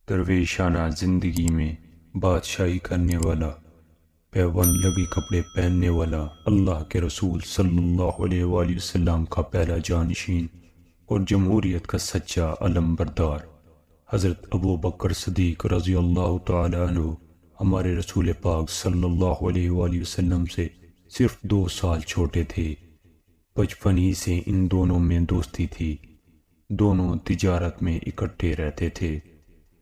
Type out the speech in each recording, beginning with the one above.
درویشانہ زندگی میں بادشاہی کرنے والا، پیوند لگی کپڑے پہننے والا، اللہ کے رسول صلی اللہ علیہ وآلہ وسلم کا پہلا جانشین اور جمہوریت کا سچا علم بردار حضرت ابو بکر صدیق رضی اللہ تعالی عنہ ہمارے رسول پاک صلی اللہ علیہ وآلہ وسلم سے صرف 2 سال چھوٹے تھے۔ بچپن ہی سے ان دونوں میں دوستی تھی، دونوں تجارت میں اکٹھے رہتے تھے۔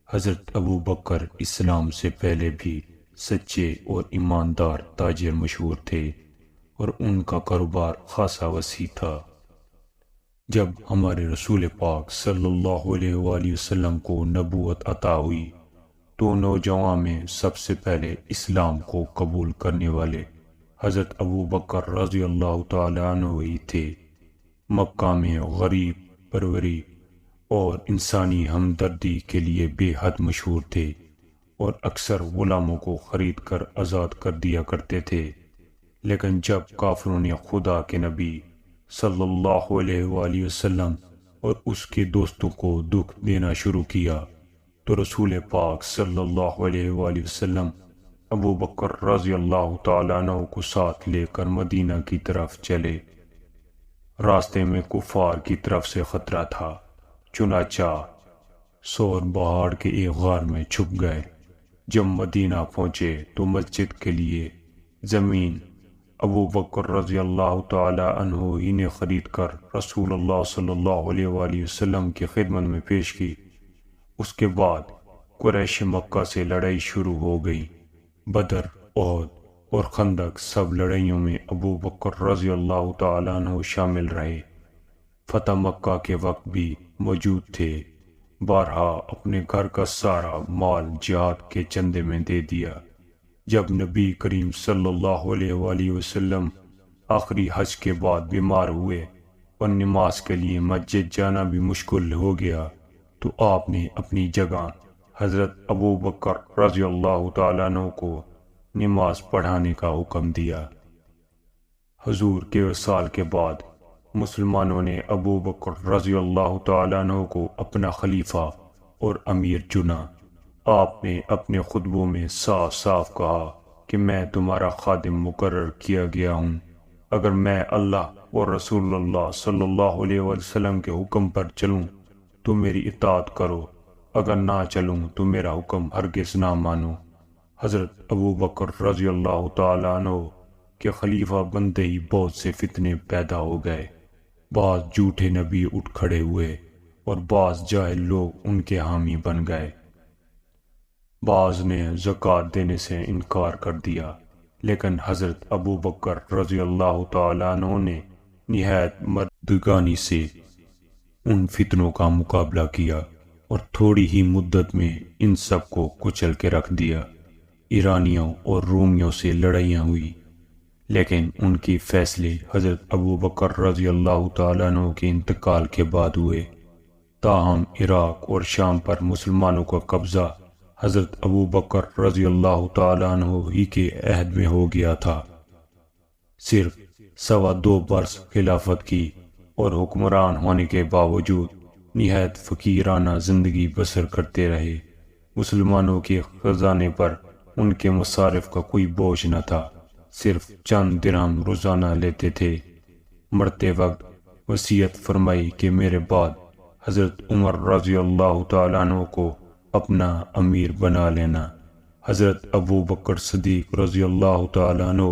حضرت ابو بکر اسلام سے پہلے بھی سچے اور ایماندار تاجر مشہور تھے اور ان کا کاروبار خاصا وسیع تھا۔ جب ہمارے رسول پاک صلی اللہ علیہ وآلہ وسلم کو نبوت عطا ہوئی تو نوجوان میں سب سے پہلے اسلام کو قبول کرنے والے حضرت ابو بکر رضی اللہ تعالی عنہ ہی تھے۔ مکہ میں غریب پروری اور انسانی ہمدردی کے لیے بے حد مشہور تھے اور اکثر غلاموں کو خرید کر آزاد کر دیا کرتے تھے۔ لیکن جب کافروں نے خدا کے نبی صلی اللہ علیہ وآلہ وسلم اور اس کے دوستوں کو دکھ دینا شروع کیا تو رسول پاک صلی اللہ علیہ وآلہ وسلم ابو بکر رضی اللہ تعالیٰ عنہ کو ساتھ لے کر مدینہ کی طرف چلے۔ راستے میں کفار کی طرف سے خطرہ تھا، چنانچہ سور پہاڑ کے ایک غار میں چھپ گئے۔ جب مدینہ پہنچے تو مسجد کے لیے زمین ابو بکر رضی اللہ تعالی عنہ ہی نے خرید کر رسول اللہ صلی اللہ علیہ وآلہ وسلم کی خدمت میں پیش کی۔ اس کے بعد قریش مکہ سے لڑائی شروع ہو گئی۔ بدر، احد اور خندق سب لڑائیوں میں ابو بکر رضی اللہ تعالی عنہ شامل رہے۔ فتح مکہ کے وقت بھی موجود تھے۔ بارہا اپنے گھر کا سارا مال جہاد کے چندے میں دے دیا۔ جب نبی کریم صلی اللہ علیہ وآلہ وسلم آخری حج کے بعد بیمار ہوئے اور نماز کے لیے مسجد جانا بھی مشکل ہو گیا تو آپ نے اپنی جگہ حضرت ابو بکر رضی اللہ تعالیٰ عنہ کو نماز پڑھانے کا حکم دیا۔ حضور کے وصال کے بعد مسلمانوں نے ابو بکر رضی اللہ تعالیٰ عنہ کو اپنا خلیفہ اور امیر چنا۔ آپ نے اپنے خطبوں میں صاف صاف کہا کہ میں تمہارا خادم مقرر کیا گیا ہوں۔ اگر میں اللہ اور رسول اللہ صلی اللہ علیہ وسلم کے حکم پر چلوں تو میری اطاعت کرو، اگر نہ چلوں تو میرا حکم ہرگز نہ مانو۔ حضرت ابو بکر رضی اللہ تعالیٰ عنہ کے خلیفہ بنتے ہی بہت سے فتنے پیدا ہو گئے۔ بعض جھوٹے نبی اٹھ کھڑے ہوئے اور بعض جاہل لوگ ان کے حامی بن گئے۔ بعض نے زکوٰۃ دینے سے انکار کر دیا، لیکن حضرت ابو بکر رضی اللہ تعالیٰ عنہ نے نہایت مردگانی سے ان فتنوں کا مقابلہ کیا اور تھوڑی ہی مدت میں ان سب کو کچل کے رکھ دیا۔ ایرانیوں اور رومیوں سے لڑائیاں ہوئی، لیکن ان کی فیصلے حضرت ابو بکر رضی اللہ تعالیٰ عنہ کے انتقال کے بعد ہوئے۔ تاہم عراق اور شام پر مسلمانوں کا قبضہ حضرت ابو بکر رضی اللہ تعالیٰ عنہ ہی کے عہد میں ہو گیا تھا۔ صرف 2.25 برس خلافت کی اور حکمران ہونے کے باوجود نہایت فقیرانہ زندگی بسر کرتے رہے۔ مسلمانوں کے خزانے پر ان کے مصارف کا کوئی بوجھ نہ تھا، صرف چند درہم روزانہ لیتے تھے۔ مرتے وقت وصیت فرمائی کہ میرے بعد حضرت عمر رضی اللہ تعالیٰ عنہ کو اپنا امیر بنا لینا۔ حضرت ابو بکر صدیق رضی اللہ تعالیٰ عنہ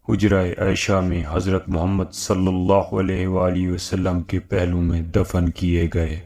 حجرہ عائشہ میں حضرت محمد صلی اللہ علیہ وآلہ وسلم کے پہلو میں دفن کیے گئے۔